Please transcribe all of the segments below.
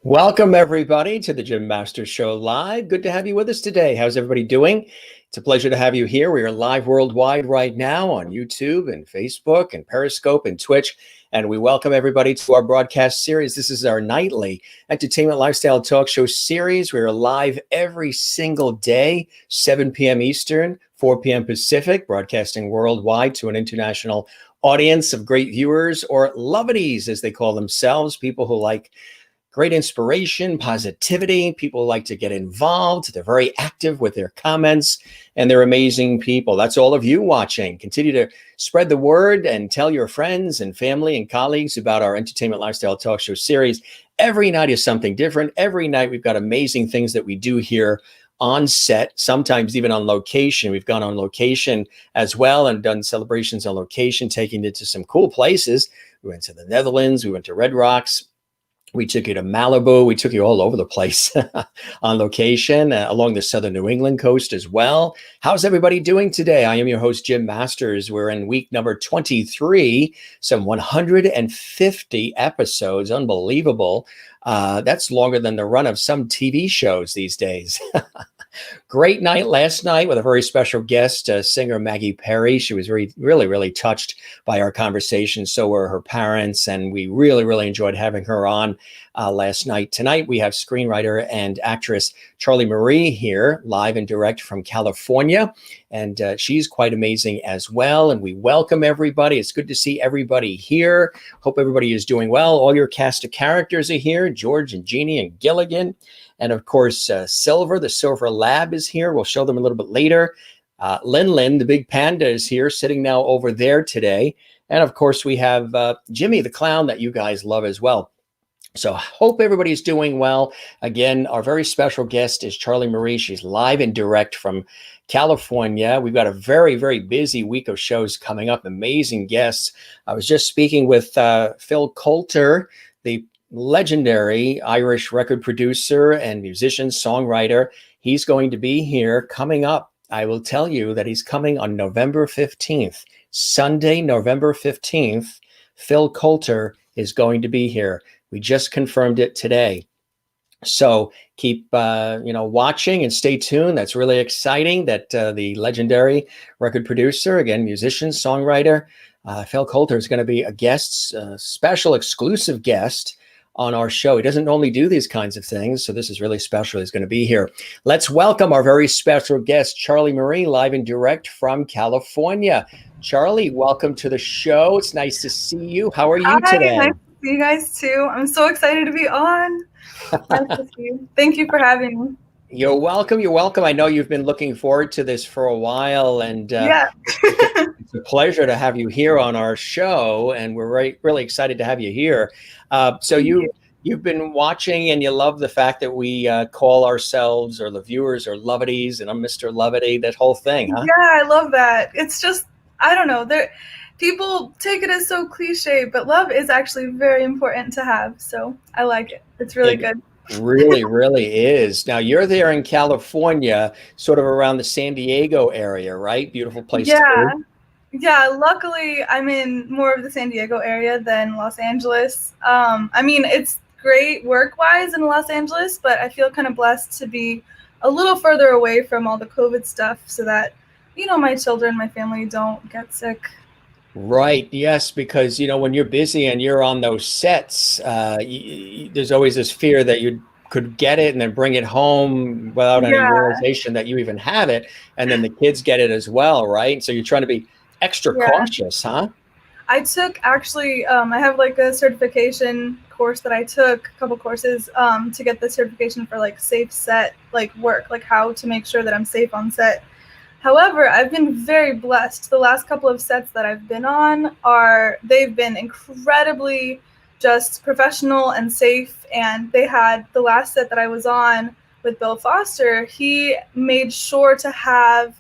Welcome, everybody, to the Jim Masters Show Live. Good to have you with us today. How's everybody doing? It's a pleasure to have you here. We are live worldwide right now on YouTube and Facebook and Periscope and Twitch. And we welcome everybody to our broadcast series. This is our nightly entertainment lifestyle talk show series. We are live every single day, 7 p.m. Eastern, 4 p.m. Pacific, broadcasting worldwide to an international audience of great viewers, or lovities, as they call themselves, people who like great inspiration, positivity. People like to get involved. They're very active with their comments, and they're amazing people. That's all of you watching. Continue to spread the word and tell your friends and family and colleagues about our entertainment lifestyle talk show series. Every night is something different. Every night we've got amazing things that we do here on set, sometimes even on location. We've gone on location as well and done celebrations on location, taking it to some cool places. We went to the Netherlands. We went to Red Rocks. We took you to Malibu. We took you all over the place on location, along the southern New England coast as well. How's everybody doing today? I am your host, Jim Masters. We're in week number 23, some 150 episodes. Unbelievable. That's longer than the run of some TV shows these days. Great night last night with a very special guest, singer Maggie Perry. She was really touched by our conversation. So were her parents, and we really enjoyed having her on last night. Tonight, we have screenwriter and actress CHARLI Marie here, live and direct from California. And she's quite amazing as well. And we welcome everybody. It's good to see everybody here. Hope everybody is doing well. All your cast of characters are here, George and Jeannie and Gilligan. And of course, Silver, the Silver Lab, is here. We'll show them a little bit later. Lin, the big panda, is here, sitting now over there today. And of course, we have Jimmy, the clown that you guys love as well. So hope everybody's doing well. Again, our very special guest is CHARLI Marie. She's live and direct from California. We've got a very busy week of shows coming up. Amazing guests. I was just speaking with Phil Coulter, the legendary Irish record producer and musician, songwriter. He's going to be here coming up. I will tell you that he's coming on November 15th, Sunday, November 15th. Phil Coulter is going to be here. We just confirmed it today. So keep, watching and stay tuned. That's really exciting that the legendary record producer, again, musician, songwriter, Phil Coulter is going to be a guest, special exclusive guest on our show. He doesn't normally do these kinds of things, so this is really special. He's going to be here. Let's welcome our very special guest, CHARLI Marie, live and direct from California. CHARLI, welcome to the show. It's nice to see you. How are you today? Nice to see you guys too. I'm so excited to be on. Nice to see you. Thank you for having me. You're welcome. You're welcome. I know you've been looking forward to this for a while, and yeah. It's a pleasure to have you here on our show, and we're really excited to have you here. So you've been watching, and you love the fact that we call ourselves, or the viewers, or Lovities, and I'm Mr. Lovity, that whole thing, huh? Yeah, I love that. It's just, I don't know, people take it as so cliche, but love is actually very important to have. So I like it. It's really good. Really is. Now you're there in California, sort of around the San Diego area, right? Beautiful place to be. Yeah, luckily I'm in more of the San Diego area than Los Angeles. I mean, it's great work-wise in Los Angeles, but I feel kind of blessed to be a little further away from all the COVID stuff so that, my children, my family don't get sick. Right. Yes, because, when you're busy and you're on those sets, there's always this fear that you could get it and then bring it home without any realization that you even have it. And then the kids get it as well, right? So you're trying to be extra cautious, huh? I took actually, I have like a certification course that I took, a couple courses to get the certification for like safe set, like work, like how to make sure that I'm safe on set. However, I've been very blessed. The last couple of sets that I've been on they've been incredibly just professional and safe. And they had the last set that I was on with Bill Foster, he made sure to have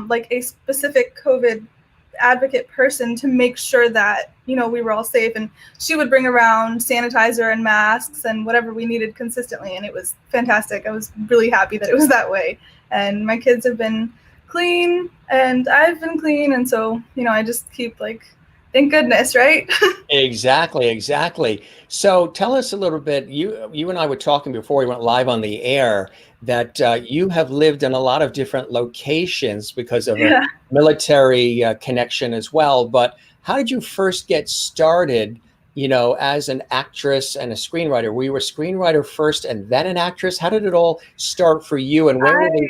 like a specific COVID advocate person to make sure that, we were all safe. And she would bring around sanitizer and masks and whatever we needed consistently. And it was fantastic. I was really happy that it was that way. And my kids have been clean and I've been clean. And so, I just keep like Thank goodness, right? Exactly, exactly. So tell us a little bit. You and I were talking before we went live on the air that you have lived in a lot of different locations because of a Yeah. military connection as well. But how did you first get started, as an actress and a screenwriter? Were you a screenwriter first and then an actress? How did it all start for you? And when I were the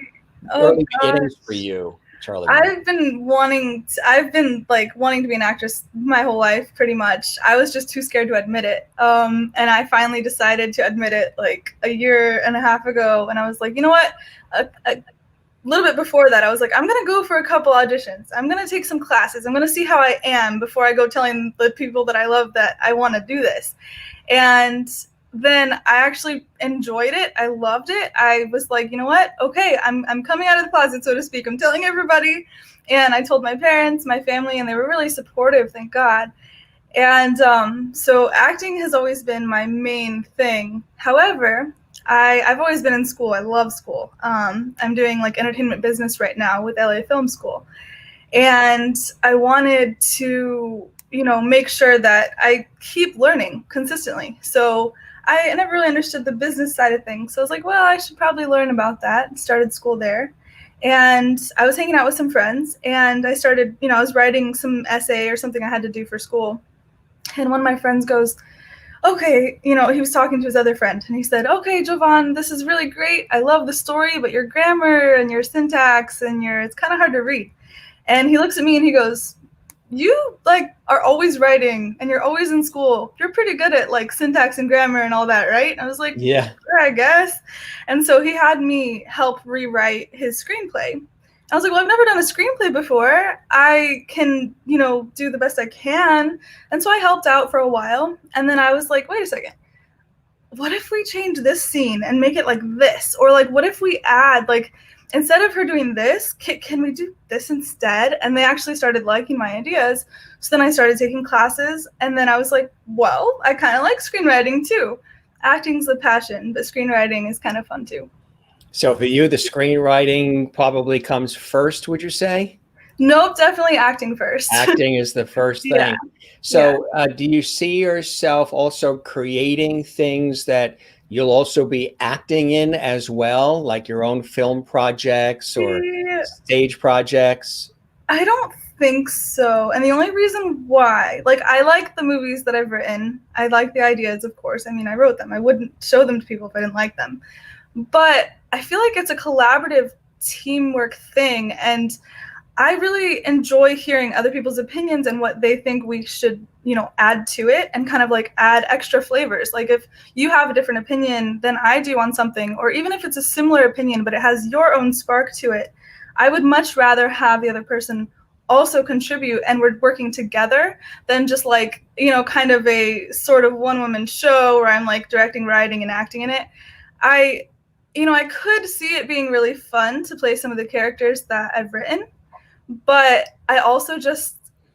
oh early beginnings for gosh. you, Charlie? I've been like wanting to be an actress my whole life, pretty much. I was just too scared to admit it. And I finally decided to admit it like a year and a half ago. And I was like, you know what? A little bit before that, I was like, I'm going to go for a couple auditions. I'm going to take some classes. I'm going to see how I am before I go telling the people that I love that I want to do this. And then I actually enjoyed it. I loved it. I was like, you know what? Okay, I'm coming out of the closet, so to speak. I'm telling everybody. And I told my parents, my family, and they were really supportive, thank God. And so acting has always been my main thing. However, I've always been in school. I love school. I'm doing like entertainment business right now with LA Film School. And I wanted to, make sure that I keep learning consistently. So I never really understood the business side of things. So I was like, well, I should probably learn about that. Started school there. And I was hanging out with some friends and I started, I was writing some essay or something I had to do for school. And one of my friends goes, okay, he was talking to his other friend and he said, okay, Jovan, this is really great. I love the story, but your grammar and your syntax and it's kind of hard to read. And he looks at me and he goes, you like are always writing and you're always in school. You're pretty good at like syntax and grammar and all that, right? And I was like, Yeah. sure, I guess. And so he had me help rewrite his screenplay. I was like, well, I've never done a screenplay before. I can, do the best I can. And so I helped out for a while. And then I was like, wait a second. What if we change this scene and make it like this? Or like, what if we add like, instead of her doing this, can we do this instead? And they actually started liking my ideas. So then I started taking classes. And then I was like, well, I kind of like screenwriting too. Acting's the passion, but screenwriting is kind of fun too. So for you, the screenwriting probably comes first, would you say? Nope, definitely acting first. Acting is the first thing. Yeah. So do you see yourself also creating things that you'll also be acting in as well, like your own film projects or stage projects? I don't think so. And the only reason why, like, I like the movies that I've written. I like the ideas, of course. I mean, I wrote them. I wouldn't show them to people if I didn't like them. But I feel like it's a collaborative teamwork thing. And I really enjoy hearing other people's opinions and what they think we should, add to it and kind of like add extra flavors. Like if you have a different opinion than I do on something, or even if it's a similar opinion, but it has your own spark to it, I would much rather have the other person also contribute and we're working together than just like, kind of a sort of one-woman show where I'm like directing, writing, and acting in it. I could see it being really fun to play some of the characters that I've written, but I also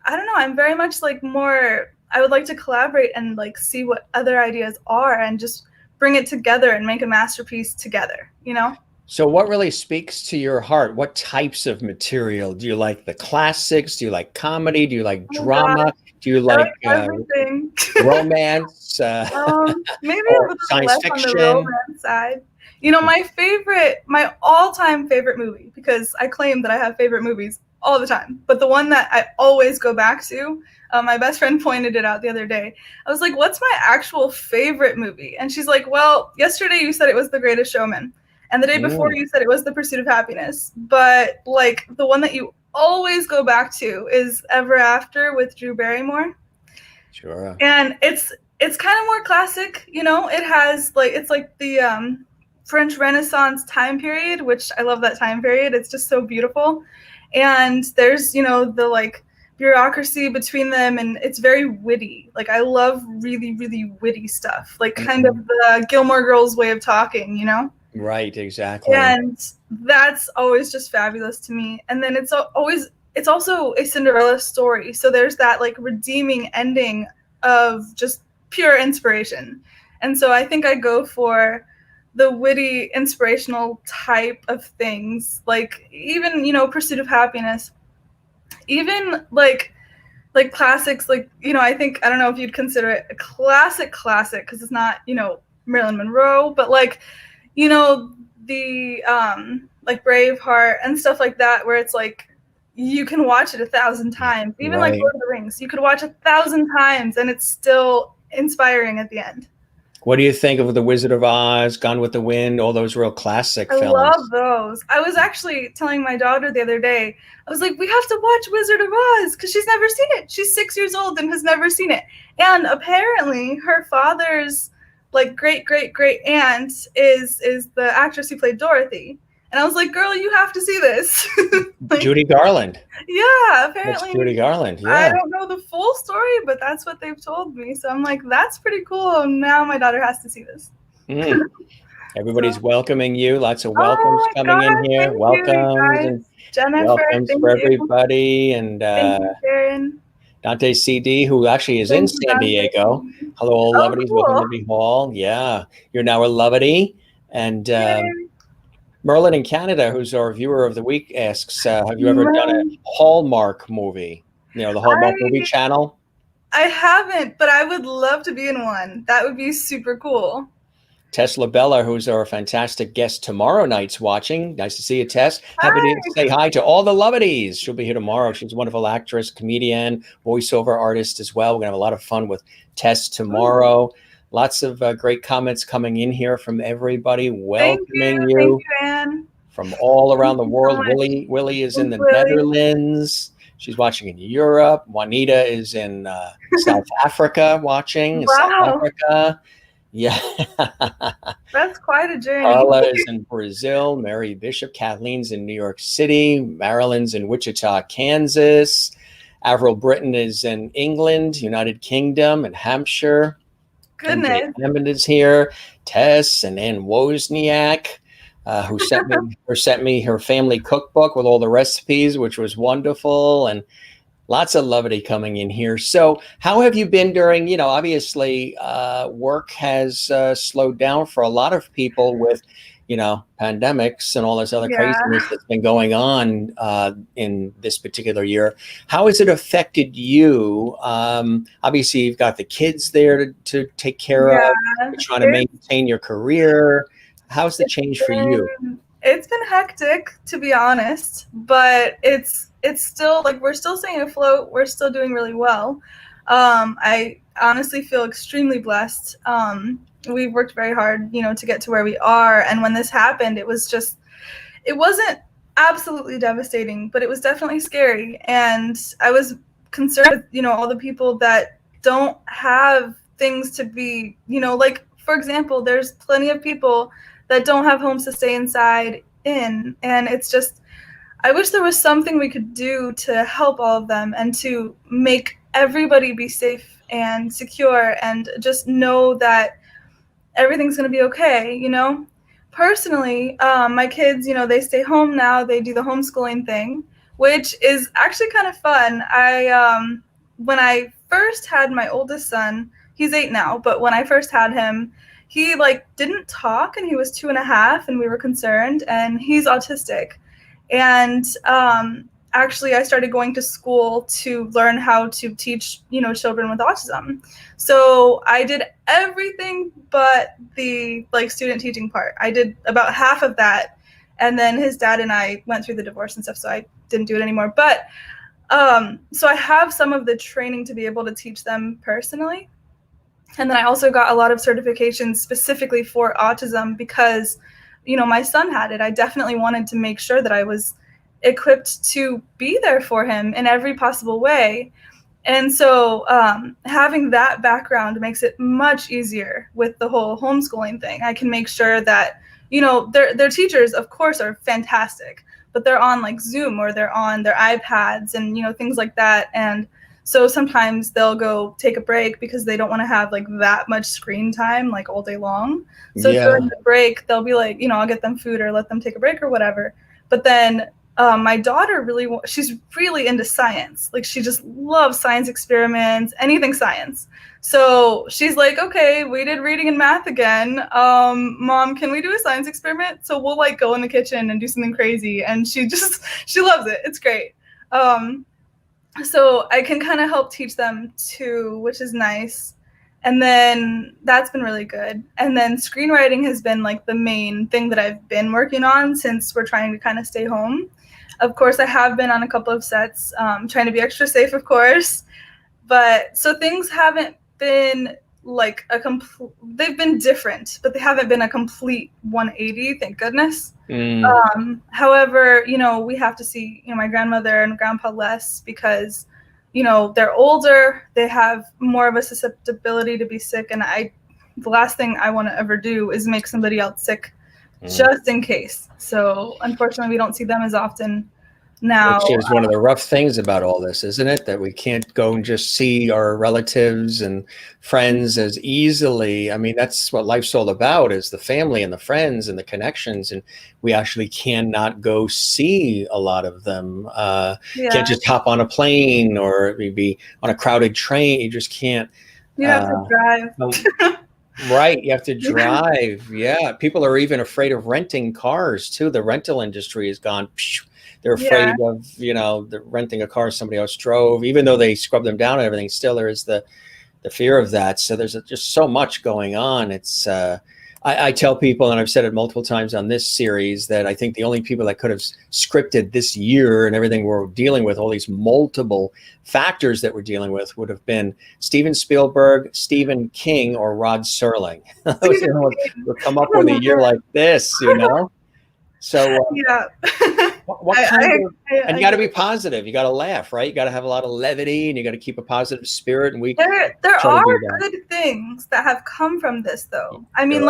I don't know, I'm very much like I would like to collaborate and like see what other ideas are and just bring it together and make a masterpiece together, So what really speaks to your heart? What types of material? Do you like the classics? Do you like comedy? Do you like drama? God. Do you like everything? Romance? Maybe a or little science less fiction? on the romance side. My all-time favorite movie, because I claim that I have favorite movies all the time, but the one that I always go back to, my best friend pointed it out the other day. I was like, what's my actual favorite movie? And she's like, well, yesterday you said it was The Greatest Showman. And the day before you said it was The Pursuit of Happiness. But like the one that you always go back to is Ever After with Drew Barrymore. Sure. And it's kind of more classic, it has like, it's like the French Renaissance time period, which I love that time period. It's just so beautiful. And there's, the like bureaucracy between them, and it's very witty. Like I love really, really witty stuff, like kind of the Gilmore Girls way of talking, Right, exactly. And that's always just fabulous to me. And then it's also a Cinderella story. So there's that like redeeming ending of just pure inspiration. And so I think I go for the witty, inspirational type of things, like even, Pursuit of Happiness, even like like classics, like, I think, I don't know if you'd consider it a classic because it's not, Marilyn Monroe, but like, the like Braveheart and stuff like that, where it's like you can watch it 1,000 times. Even like Right. Lord of the Rings, you could watch 1,000 times and it's still inspiring at the end. What do you think of The Wizard of Oz, Gone with the Wind, all those real classic I films? love those. I was actually telling my daughter the other day, I was like, we have to watch Wizard of Oz because she's never seen it. She's 6 years old and has never seen it. And apparently her father's like great aunt is the actress who played Dorothy. And I was like, girl, you have to see this. Like, Judy Garland. Yeah, apparently. That's Judy Garland. Yeah. I don't know the full story, but that's what they've told me. So I'm like, that's pretty cool. Now my daughter has to see this. Everybody's welcoming you. Lots of welcomes coming in here. Welcomes and Jennifer, welcomes for everybody. And thank you, Sharon. Dante CD, who actually is in San Diego. Hello, all Lovities. Cool. Welcome to Libby Hall. Yeah, you're now a Lovity. And Merlin in Canada, who's our viewer of the week, asks, have you ever done a Hallmark movie? The Hallmark movie channel? I haven't, but I would love to be in one. That would be super cool. Tesla Bella, who's our fantastic guest tomorrow night's watching. Nice to see you, Tess. Happy to say hi to all the Lovities. She'll be here tomorrow. She's a wonderful actress, comedian, voiceover artist as well. We're going to have a lot of fun with Tess tomorrow. Lots of great comments coming in here from everybody. Welcoming you. Thank you, Anne. From all around the world. Willie is in the Netherlands. She's watching in Europe. Juanita is in South Africa watching. Wow. South Africa. Yeah. That's quite a journey. Carla is in Brazil. Mary Bishop. Kathleen's in New York City. Marilyn's in Wichita, Kansas. Avril Britton is in England, United Kingdom, and Hampshire. Goodness. Hammond is here. Tess and Ann Wozniak, who sent me her family cookbook with all the recipes, which was wonderful. And lots of Lovity coming in here. So how have you been during, obviously work has slowed down for a lot of people with, pandemics and all this other craziness that's been going on in this particular year. How has it affected you? Obviously, you've got the kids there to take care of. You're trying to maintain your career. How's the change for you? It's been hectic, to be honest, but it's still like we're still staying afloat. We're still doing really well. I honestly feel extremely blessed. We've worked very hard, to get to where we are. And when this happened, it wasn't absolutely devastating, but it was definitely scary. And I was concerned with, all the people that don't have things to be, like, for example, there's plenty of people that don't have homes to stay inside in. And it's just, I wish there was something we could do to help all of them and to make everybody be safe and secure and just know that everything's going to be okay, Personally, my kids, they stay home now. They do the homeschooling thing, which is actually kind of fun. When I first had my oldest son, he's 8 now, but when I first had him, he didn't talk and he was 2.5 and we were concerned, and he's autistic. And actually I started going to school to learn how to teach, children with autism. So I did everything but the student teaching part. I did about half of that. And then his dad and I went through the divorce and stuff, so I didn't do it anymore. But so I have some of the training to be able to teach them personally. And then I also got a lot of certifications specifically for autism because, my son had it. I definitely wanted to make sure that I was equipped to be there for him in every possible way. And so having that background makes it much easier with the whole homeschooling thing. I can make sure that, their teachers, of course, are fantastic, but they're on Zoom or they're on their iPads and, things like that. And so sometimes they'll go take a break because they don't want to have that much screen time all day long. So during the break, they'll be I'll get them food or let them take a break or whatever. But then my daughter she's really into science. She just loves science experiments, anything science. So she's like, okay, we did reading and math again. Mom, can we do a science experiment? So we'll go in the kitchen and do something crazy. And she loves it. It's great. so I can kind of help teach them too, which is nice. And then that's been really good. And then screenwriting has been like the main thing that I've been working on since we're trying to kind of stay home. Of course, I have been on a couple of sets, trying to be extra safe, of course. But so things haven't been like they've been different, but they haven't been a complete 180, thank goodness. However, we have to see, my grandmother and grandpa less because, they're older, they have more of a susceptibility to be sick. And the last thing I want to ever do is make somebody else sick just in case. So unfortunately, we don't see them as often now. Which is one of the rough things about all this, isn't it? That we can't go and just see our relatives and friends as easily. I mean, that's what life's all about, is the family and the friends and the connections. And we actually cannot go see a lot of them. Can't just hop on a plane or maybe on a crowded train. You just can't. You have to drive. Right. You have to drive. Yeah. People are even afraid of renting cars too. The rental industry has gone. They're afraid of, renting a car somebody else drove, even though they scrub them down and everything. Still, there is the fear of that. So there's just so much going on. It's I tell people, and I've said it multiple times on this series, that I think the only people that could have scripted this year and everything we're dealing with, all these multiple factors that we're dealing with, would have been Steven Spielberg, Stephen King, or Rod Serling. Would come up with a year like this, So what kind of, and you got to be positive. You got to laugh, right? You got to have a lot of levity, and you got to keep a positive spirit. And there are good things that have come from this, though. I mean,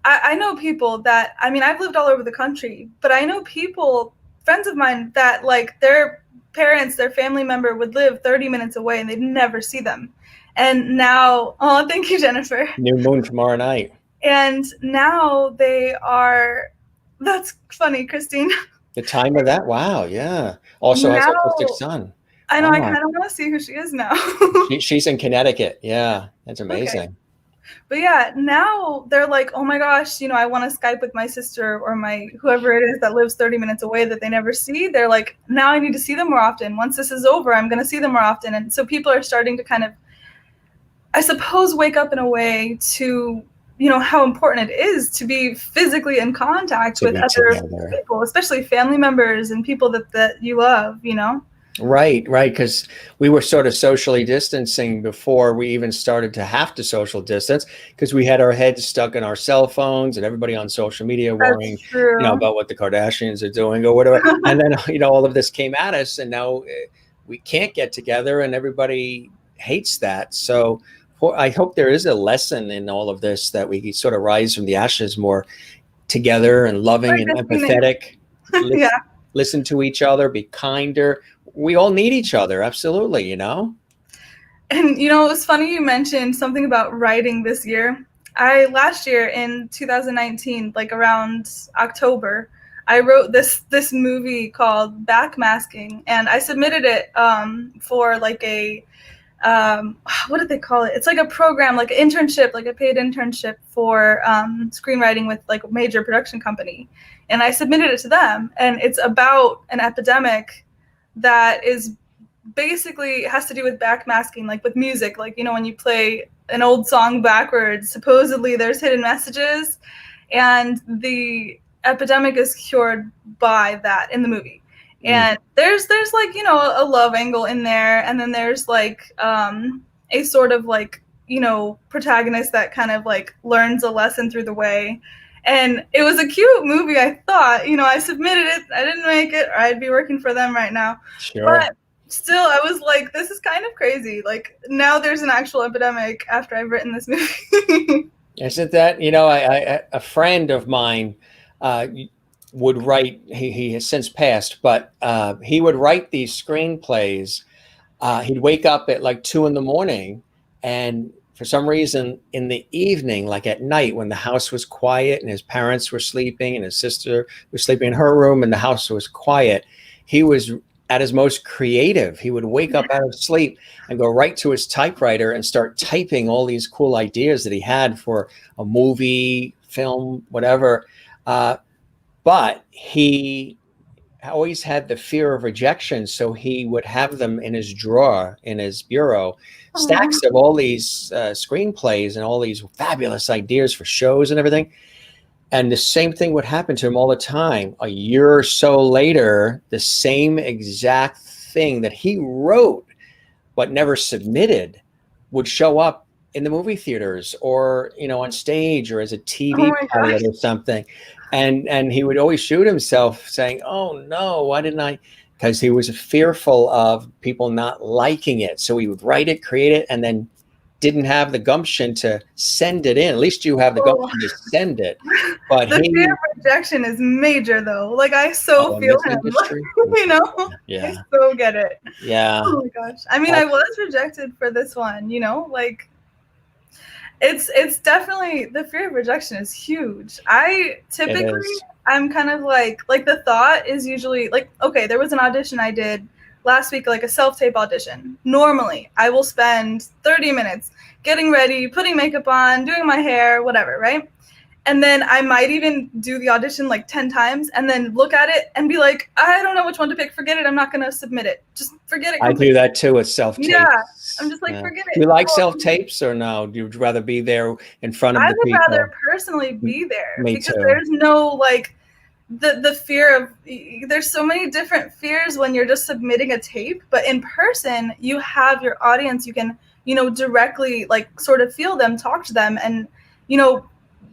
I know people that, I've lived all over the country, but I know people, friends of mine, that like their parents, their family member would live 30 minutes away and they'd never see them. And now, oh, thank you, Jennifer. New moon tomorrow night. And now they are, that's funny, Christine. The time of that? Wow, yeah. Also has autistic son. I know, I kind of want to see who she is now. She's in Connecticut. Yeah, that's amazing. Okay. But yeah, now they're like, oh my gosh, I want to Skype with my sister or my whoever it is that lives 30 minutes away that they never see. They're like, now I need to see them more often. Once this is over, I'm going to see them more often. And so people are starting to kind of, I suppose, wake up in a way to, how important it is to be physically in contact with other people, especially family members and people that you love, Right. Because we were sort of socially distancing before we even started to have to social distance, because we had our heads stuck in our cell phones and everybody on social media worrying, about what the Kardashians are doing or whatever. And then, all of this came at us, and now we can't get together, and everybody hates that. So I hope there is a lesson in all of this, that we sort of rise from the ashes more together and loving and empathetic. Listen to each other, be kinder. We all need each other. Absolutely. And, it was funny you mentioned something about writing this year. Last year in 2019, like around October, I wrote this movie called Backmasking, and I submitted it for like a, what did they call it? It's like a program, like an internship, like a paid internship for screenwriting with like a major production company. And I submitted it to them, and it's about an epidemic that is basically has to do with backmasking, like with music, like, when you play an old song backwards, supposedly there's hidden messages, and the epidemic is cured by that in the movie. And there's like, a love angle in there. And then there's like a sort of like, protagonist that kind of like learns a lesson through the way. And it was a cute movie, I thought. I submitted it. I didn't make it, or I'd be working for them right now. Sure. But still, I was like, this is kind of crazy. Like, now there's an actual epidemic after I've written this movie. Isn't that, a friend of mine would write, he has since passed, but he would write these screenplays. He'd wake up at like 2 a.m, and for some reason in the evening, like at night when the house was quiet and his parents were sleeping and his sister was sleeping in her room and the house was quiet, he was at his most creative. He would wake up out of sleep and go right to his typewriter and start typing all these cool ideas that he had for a movie, film, whatever. But he always had the fear of rejection, so he would have them in his drawer, in his bureau, stacks of all these screenplays and all these fabulous ideas for shows and everything. And the same thing would happen to him all the time. A year or so later, the same exact thing that he wrote but never submitted would show up in the movie theaters, or on stage, or as a TV pilot or something. And he would always shoot himself saying, oh no, why didn't I? Because he was fearful of people not liking it. So he would write it, create it, and then didn't have the gumption to send it in. At least you have the gumption to send it. But the fear of rejection is major, though. Like, I feel him. Yeah. I so get it. Yeah. Oh my gosh. I mean, I was rejected for this one. Like, it's definitely, the fear of rejection is huge. I'm kind of like the thought is usually like, okay, there was an audition I did last week, like a self-tape audition. Normally, I will spend 30 minutes getting ready, putting makeup on, doing my hair, whatever, right? And then I might even do the audition like 10 times and then look at it and be like, I don't know which one to pick. Forget it. I'm not going to submit it. Just forget it completely. I do that too with self-tapes. Yeah. I'm just like, forget it. Do you like self-tapes or no? Do you rather be there in front of the people? I would rather personally be there. Me because too. There's no like the fear of, there's so many different fears when you're just submitting a tape, but in person you have your audience. You can, directly like sort of feel them, talk to them, and,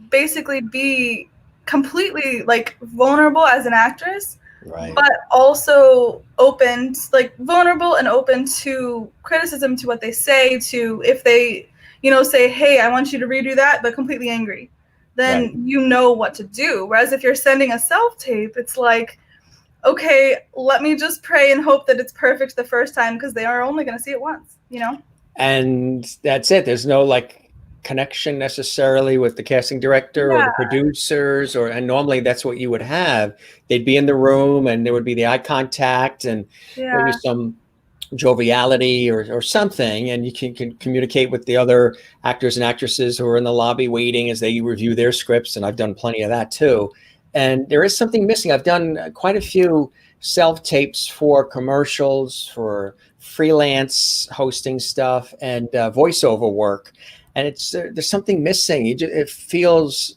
basically be completely like vulnerable as an actress, right? But also open, like vulnerable and open to criticism, to what they say, to if they, say, hey, I want you to redo that, but completely angry, then right. You know what to do. Whereas if you're sending a self-tape, it's like, okay, let me just pray and hope that it's perfect the first time, because they are only going to see it once, And that's it. There's no like connection necessarily with the casting director or the producers, and normally that's what you would have. They'd be in the room and there would be the eye contact and maybe some joviality or something, and you can communicate with the other actors and actresses who are in the lobby waiting as they review their scripts, and I've done plenty of that too. And there is something missing. I've done quite a few self-tapes for commercials, for freelance hosting stuff, and voiceover work, and it's there's something missing. It feels,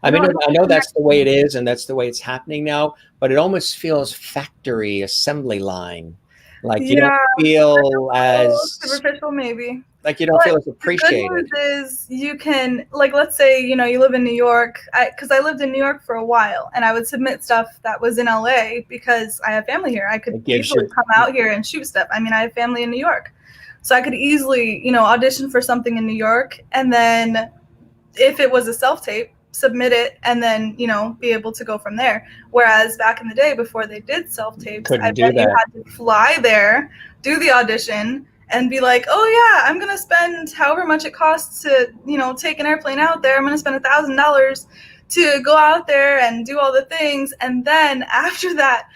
I mean, I know that's the way it is and that's the way it's happening now, but it almost feels factory assembly line. Like you don't feel as superficial, maybe. Like you don't feel as appreciated. The good news is you can, like, let's say, you live in New York, because I lived in New York for a while, and I would submit stuff that was in LA because I have family here. I could easily come out here and shoot stuff. I mean, I have family in New York. So I could easily, audition for something in New York, and then if it was a self-tape, submit it, and then, be able to go from there. Whereas back in the day, before they did self-tapes, I bet you had to fly there, do the audition, and be like, oh yeah, I'm going to spend however much it costs to, take an airplane out there. I'm going to spend $1,000 to go out there and do all the things. And then after that,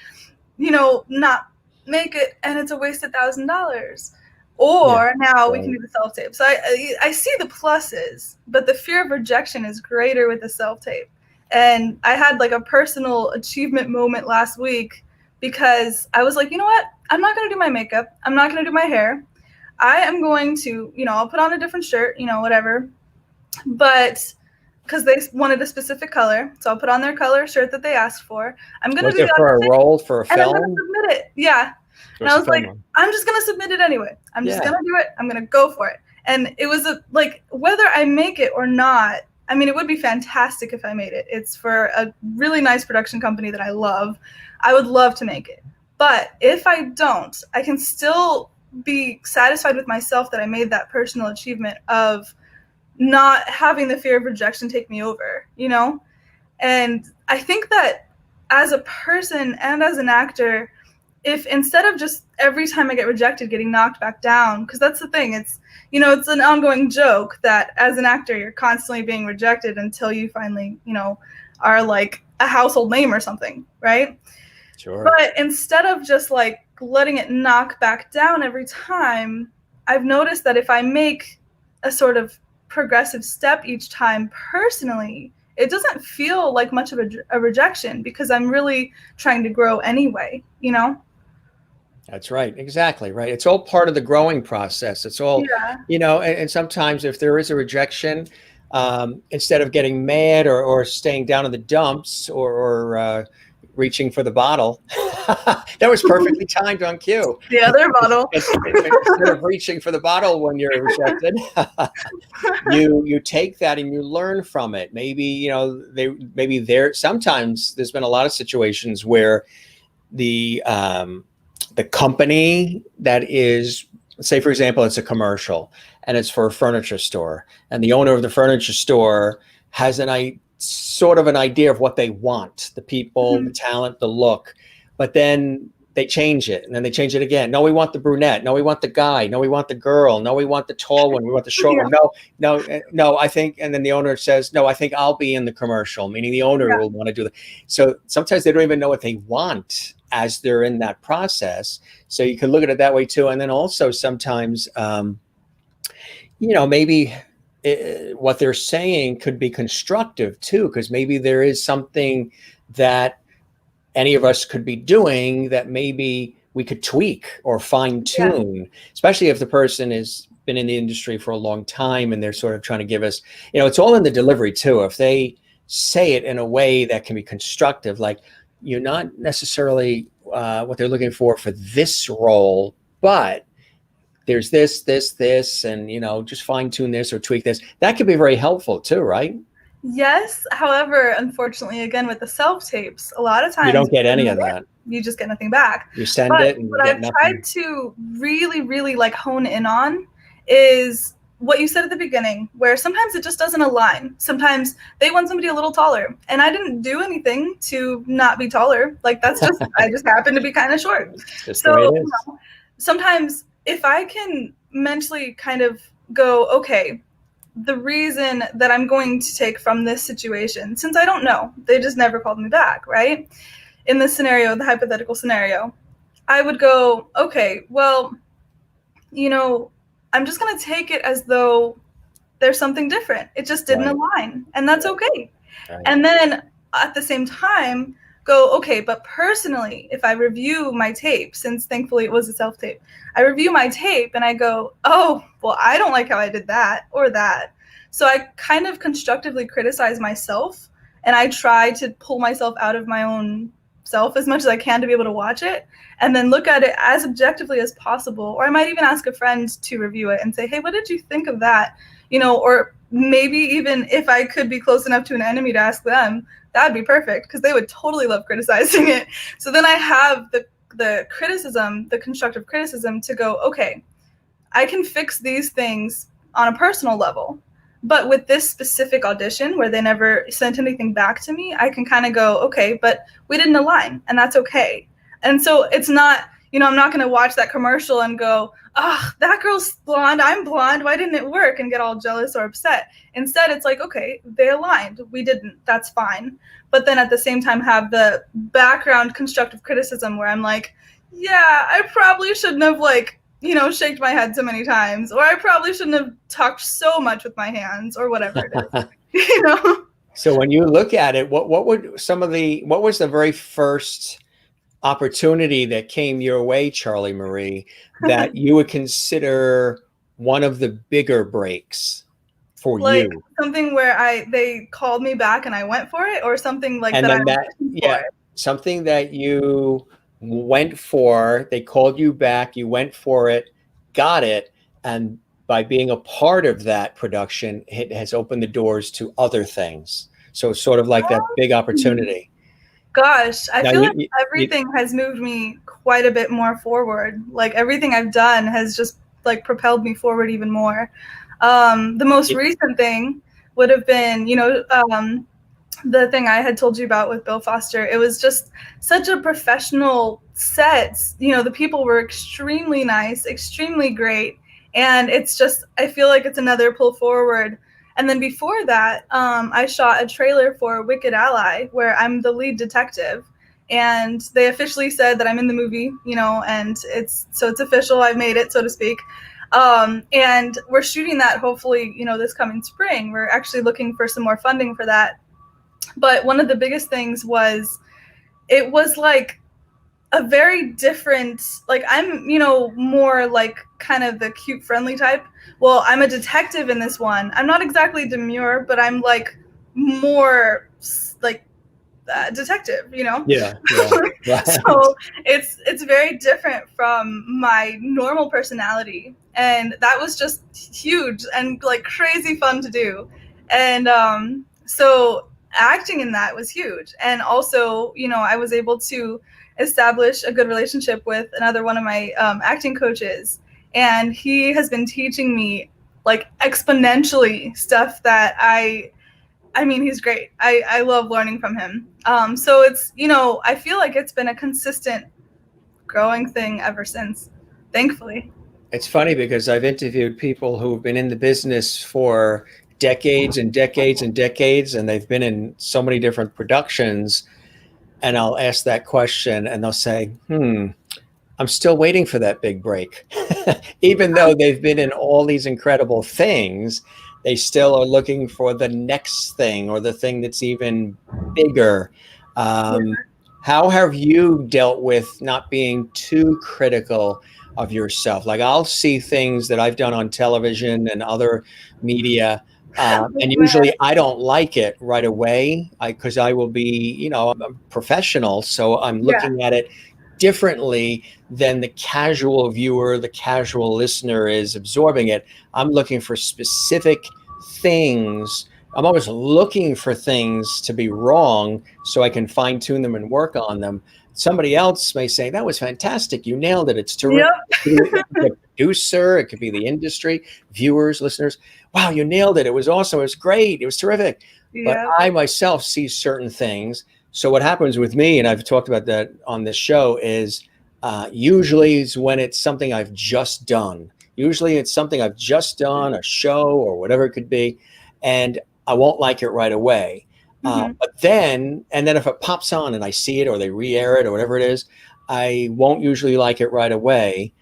not make it, and it's a wasted $1,000. Or now we can do the self-tape. So I see the pluses, but the fear of rejection is greater with the self-tape. And I had like a personal achievement moment last week, because I was like, you know what? I'm not going to do my makeup. I'm not going to do my hair. I am going to, I'll put on a different shirt, whatever. But because they wanted a specific color, so I'll put on their color shirt that they asked for. I'm going to do it for a role, for a film? And I'm going to submit it. Yeah. And I was like, I'm just going to submit it anyway. I'm just going to do it. I'm going to go for it. And it was whether I make it or not, I mean, it would be fantastic if I made it. It's for a really nice production company that I love. I would love to make it. But if I don't, I can still be satisfied with myself that I made that personal achievement of not having the fear of rejection take me over, And I think that as a person and as an actor, if instead of just every time I get rejected getting knocked back down, because that's the thing, it's it's an ongoing joke that as an actor you're constantly being rejected until you finally are like a household name or something, right? Sure. But instead of just like letting it knock back down every time, I've noticed that if I make a sort of progressive step each time personally, it doesn't feel like much of a rejection because I'm really trying to grow anyway, you know? That's right. Exactly right. It's all part of the growing process. It's all, Yeah. and sometimes if there is a rejection, instead of getting mad or staying down in the dumps or reaching for the bottle, that was perfectly timed on cue. The other bottle. Instead of reaching for the bottle when you're rejected, you take that and you learn from it. Maybe, sometimes there's been a lot of situations where the company that is, say, for example, it's a commercial and it's for a furniture store, and the owner of the furniture store has sort of an idea of what they want, the people, the talent, the look, but then they change it, and then they change it again. No, we want the brunette. No, we want the guy. No, we want the girl. No, we want the tall one. We want the short one. No, I think, and then the owner says, no, I think I'll be in the commercial, meaning the owner will want to do that. So sometimes they don't even know what they want as they're in that process. So you can look at it that way too. And then also sometimes, maybe what they're saying could be constructive too, because maybe there is something that any of us could be doing that maybe we could tweak or fine tune, especially if the person has been in the industry for a long time and they're sort of trying to give us, it's all in the delivery too. If they say it in a way that can be constructive, like, you're not necessarily what they're looking for this role, but there's this, and, just fine tune this or tweak this. That could be very helpful too, right? Yes. However, unfortunately, again, with the self-tapes, a lot of times you don't get any of that. You just get nothing back. You send it and what I've tried to really, really like hone in on is what you said at the beginning, where sometimes it just doesn't align. Sometimes they want somebody a little taller, and I didn't do anything to not be taller. Like, that's just, I just happen to be kind of short. So sometimes if I can mentally kind of go, okay, the reason that I'm going to take from this situation, since I don't know, they just never called me back, right? In this scenario, the hypothetical scenario, I would go, okay, well, I'm just going to take it as though there's something different. It just didn't align, and that's okay. Right. And then at the same time, go, okay, but personally, if I review my tape, since thankfully it was a self-tape, I review my tape and I go, oh, well, I don't like how I did that or that. So I kind of constructively criticize myself, and I try to pull myself out of my own self as much as I can to be able to watch it and then look at it as objectively as possible. Or I might even ask a friend to review it and say, hey, what did you think of that? Or maybe even if I could be close enough to an enemy to ask them, that'd be perfect, because they would totally love criticizing it. So then I have the criticism, the constructive criticism, to go, okay, I can fix these things on a personal level. But with this specific audition where they never sent anything back to me, I can kind of go, okay, but we didn't align, and that's okay. And so it's not, I'm not going to watch that commercial and go, that girl's blonde, I'm blonde, why didn't it work, and get all jealous or upset. Instead, it's like, okay, they aligned, we didn't, that's fine. But then at the same time have the background constructive criticism where I'm like, yeah, I probably shouldn't have shaked my head so many times, or I probably shouldn't have talked so much with my hands, or whatever it is. So when you look at it, what was the very first opportunity that came your way, Charlie Marie, that you would consider one of the bigger breaks for you? Something where they called me back and I went for it, or something like that. Something that you went for, they called you back, you went for it, got it, and by being a part of that production, it has opened the doors to other things. So it's sort of like that big opportunity. Gosh, I feel like everything has moved me quite a bit more forward. Like, everything I've done has just propelled me forward even more. The most recent thing would have been, the thing I had told you about with Bill Foster. It was just such a professional set. The people were extremely nice, extremely great. And it's just, I feel like it's another pull forward. And then before that, I shot a trailer for Wicked Ally, where I'm the lead detective. And they officially said that I'm in the movie, and it's official. I've made it, so to speak. And we're shooting that hopefully, this coming spring. We're actually looking for some more funding for that. But one of the biggest things was, it was like a very different, like, I'm, more like kind of the cute, friendly type. Well, I'm a detective in this one. I'm not exactly demure, but I'm like more like detective, Yeah, yeah. Right. So it's very different from my normal personality, and that was just huge and like crazy fun to do. And so acting in that was huge. And also, I was able to establish a good relationship with another one of my acting coaches, and he has been teaching me like exponentially stuff that I mean, he's great. I love learning from him. So it's, I feel like it's been a consistent growing thing ever since, thankfully. It's funny because I've interviewed people who've been in the business for decades and decades and decades, and they've been in so many different productions. And I'll ask that question, and they'll say, I'm still waiting for that big break. Even though they've been in all these incredible things, they still are looking for the next thing or the thing that's even bigger. How have you dealt with not being too critical of yourself? Like, I'll see things that I've done on television and other media, and usually I don't like it right away because I will be, I'm a professional, so I'm Yeah. looking at it differently than the casual viewer, the casual listener is absorbing it. I'm looking for specific things. I'm always looking for things to be wrong so I can fine tune them and work on them. Somebody else may say, that was fantastic. You nailed it. It's terrific. Yep. It could be a producer, it could be the industry, viewers, listeners. Wow, you nailed it. It was awesome. It was great. It was terrific. But Yep. I myself see certain things. So what happens with me, and I've talked about that on this show, is usually is when it's something I've just done. Usually it's something I've just done, a show or whatever it could be, and I won't like it right away. But then if it pops on and I see it or they re-air it or whatever it is, I won't usually like it right away.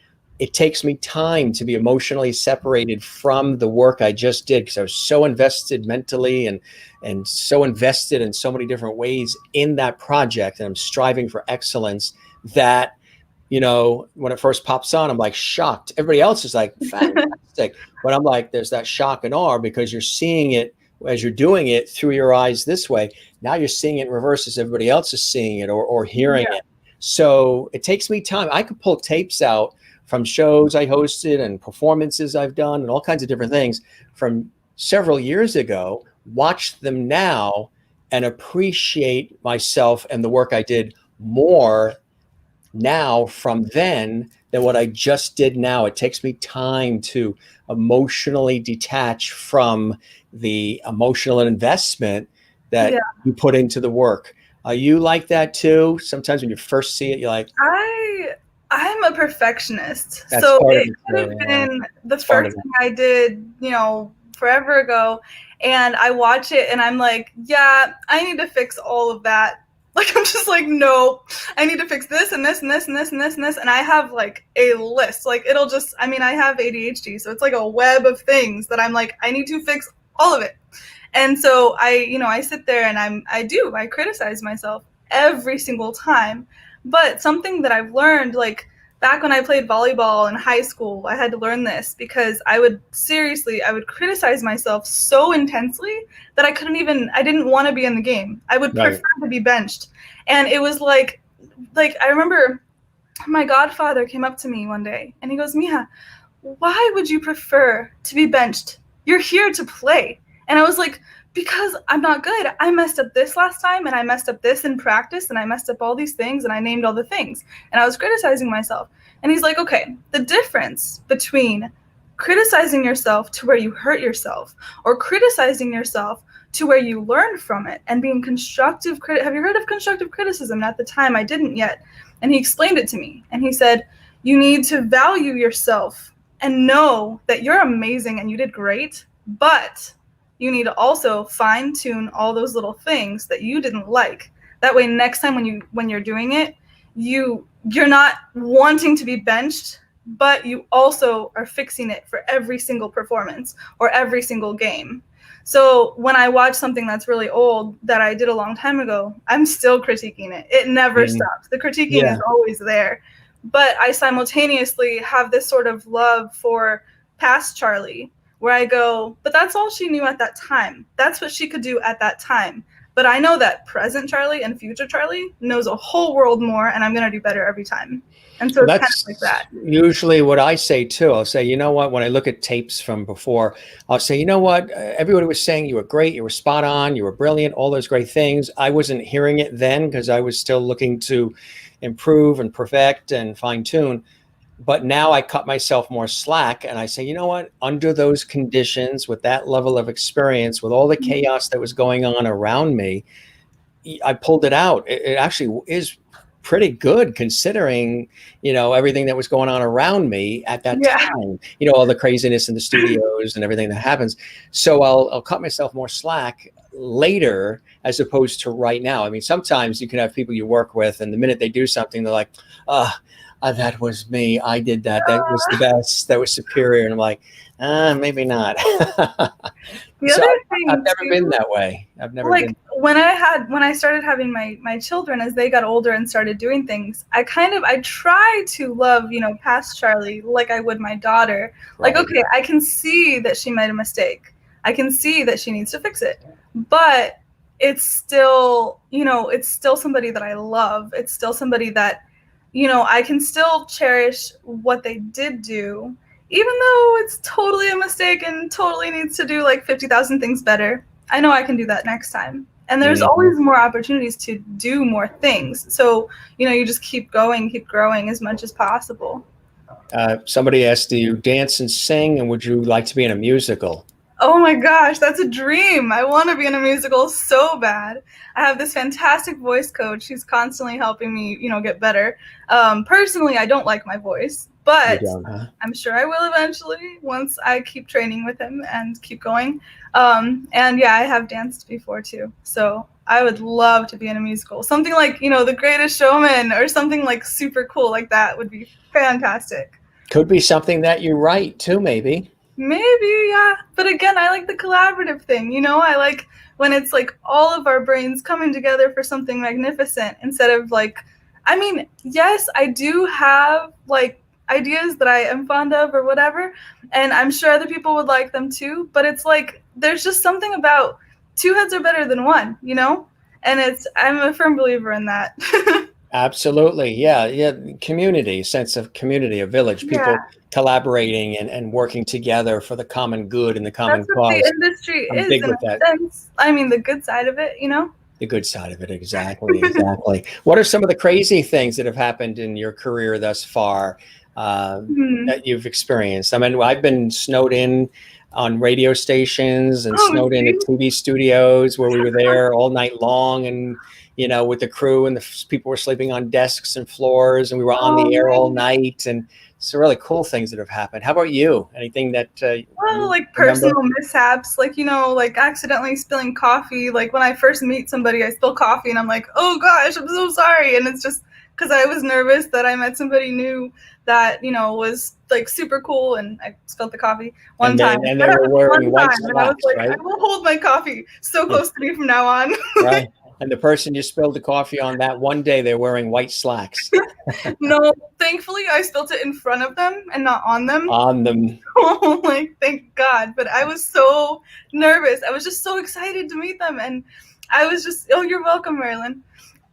It takes me time to be emotionally separated from the work I just did because I was so invested mentally and so invested in so many different ways in that project, and I'm striving for excellence that, when it first pops on, I'm like shocked. Everybody else is like fantastic. But I'm like, there's that shock and awe because you're seeing it as you're doing it through your eyes this way. Now you're seeing it in reverse as everybody else is seeing it or hearing it. So it takes me time. I could pull tapes out from shows I hosted and performances I've done and all kinds of different things from several years ago, watch them now and appreciate myself and the work I did more now from then than what I just did now. It takes me time to emotionally detach from the emotional investment that you put into the work. Are you like that too? Sometimes when you first see it, you're like, I'm a perfectionist. That's So part of it it could have too, been the part first of it. thing I did, forever ago. And I watch it and I'm like, yeah, I need to fix all of that. Like, I'm just like, no, I need to fix this and this and this and this and this and this. And I have like a list. Like, it'll just, I mean, I have ADHD. So it's like a web of things that I'm like, I need to fix all of it. And so I sit there and I criticize myself every single time. But something that I've learned, like back when I played volleyball in high school, I had to learn this because I would criticize myself so intensely that I didn't want to be in the game. I would prefer to be benched. And it was like I remember my godfather came up to me one day and he goes, Mija, why would you prefer to be benched? You're here to play. And I was like, because I'm not good. I messed up this last time and I messed up this in practice and I messed up all these things and I named all the things. And I was criticizing myself. And he's like, okay, the difference between criticizing yourself to where you hurt yourself or criticizing yourself to where you learn from it and being constructive have you heard of constructive criticism? At the time I didn't yet. And he explained it to me. And he said, you need to value yourself and know that you're amazing and you did great, but you need to also fine tune all those little things that you didn't like. That way, next time when you're doing it, you're not wanting to be benched, but you also are fixing it for every single performance or every single game. So when I watch something that's really old that I did a long time ago, I'm still critiquing it. It never stops. The critiquing is always there. But I simultaneously have this sort of love for past CHARLI, where I go, but that's all she knew at that time. That's what she could do at that time. But I know that present CHARLI and future CHARLI knows a whole world more, and I'm going to do better every time. And so it's kind of like that. Usually what I say too, I'll say, you know what, when I look at tapes from before, I'll say, you know what, everybody was saying you were great, you were spot on, you were brilliant, all those great things. I wasn't hearing it then because I was still looking to improve and perfect and fine tune. But now I cut myself more slack and I say, you know what, under those conditions, with that level of experience, with all the chaos that was going on around me, I pulled it out. It actually is pretty good considering, everything that was going on around me at that time, all the craziness in the studios and everything that happens. So I'll cut myself more slack later as opposed to right now. I mean, sometimes you can have people you work with and the minute they do something, they're like, that was me. I did that. That was the best. That was superior. And I'm like, maybe not. I've never been that way. I've never been. When I started having my children, as they got older and started doing things, I try to love, past CHARLI like I would my daughter. Right. Like, okay, I can see that she made a mistake. I can see that she needs to fix it. But it's still, it's still somebody that I love. It's still somebody that, I can still cherish what they did do, even though it's totally a mistake and totally needs to do like 50,000 things better. I know I can do that next time. And there's always more opportunities to do more things. So, you just keep going, keep growing as much as possible. Somebody asked, do you dance and sing, and would you like to be in a musical? Oh my gosh, that's a dream. I want to be in a musical so bad. I have this fantastic voice coach who's constantly helping me, get better. Personally, I don't like my voice, but I'm sure I will eventually once I keep training with him and keep going. And yeah, I have danced before too. So I would love to be in a musical. Something like, The Greatest Showman or something like super cool like that would be fantastic. Could be something that you write too, maybe. Maybe, yeah. But again, I like the collaborative thing, I like when it's like all of our brains coming together for something magnificent instead of like, I mean, yes, I do have like ideas that I am fond of or whatever, and I'm sure other people would like them too, but it's like, there's just something about two heads are better than one, and I'm a firm believer in that. Absolutely. Yeah. Community, sense of community, a village, people collaborating and working together for the common good and the common cause. That's what the industry is, big with that. Sense. I mean, the good side of it, The good side of it, exactly. What are some of the crazy things that have happened in your career thus far that you've experienced? I mean, I've been snowed in on radio stations and snowed in at TV studios where we were there all night long and with the crew, and the people were sleeping on desks and floors, and we were on the air all night, and some really cool things that have happened. How about you? Anything that like personal mishaps, like like accidentally spilling coffee. Like when I first meet somebody, I spill coffee, and I'm like, oh gosh, I'm so sorry, and it's just because I was nervous that I met somebody new that was like super cool, and I spilled the coffee one time. And they were wearing white slacks, and I was like, right? I will hold my coffee so close to me from now on. Right. And the person you spilled the coffee on, that one day, they're wearing white slacks. No, thankfully I spilled it in front of them and not on them. On them. Oh, like, thank God. But I was so nervous. I was just so excited to meet them. And I was just, oh, you're welcome, Marilyn.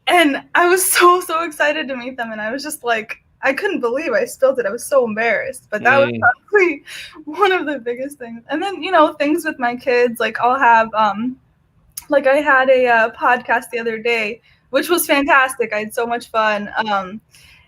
And I was so excited to meet them. And I was just like, I couldn't believe I spilled it. I was so embarrassed. But that was probably one of the biggest things. And then, things with my kids, like I'll have, like I had a podcast the other day, which was fantastic. I had so much fun.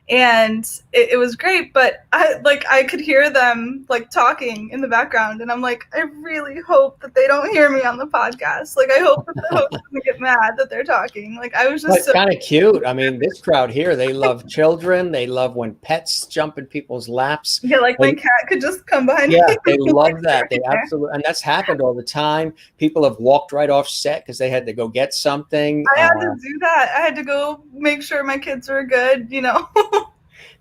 And it was great, but I could hear them like talking in the background, and I'm like, I really hope that they don't hear me on the podcast. Like I hope that the host doesn't get mad that they're talking. Like I was just kind of cute. I mean, this crowd here, they love children. They love when pets jump in people's laps. Yeah, like my cat could just come behind me. Yeah, they love that. They absolutely, and that's happened all the time. People have walked right off set because they had to go get something. I had to do that. I had to go make sure my kids were good,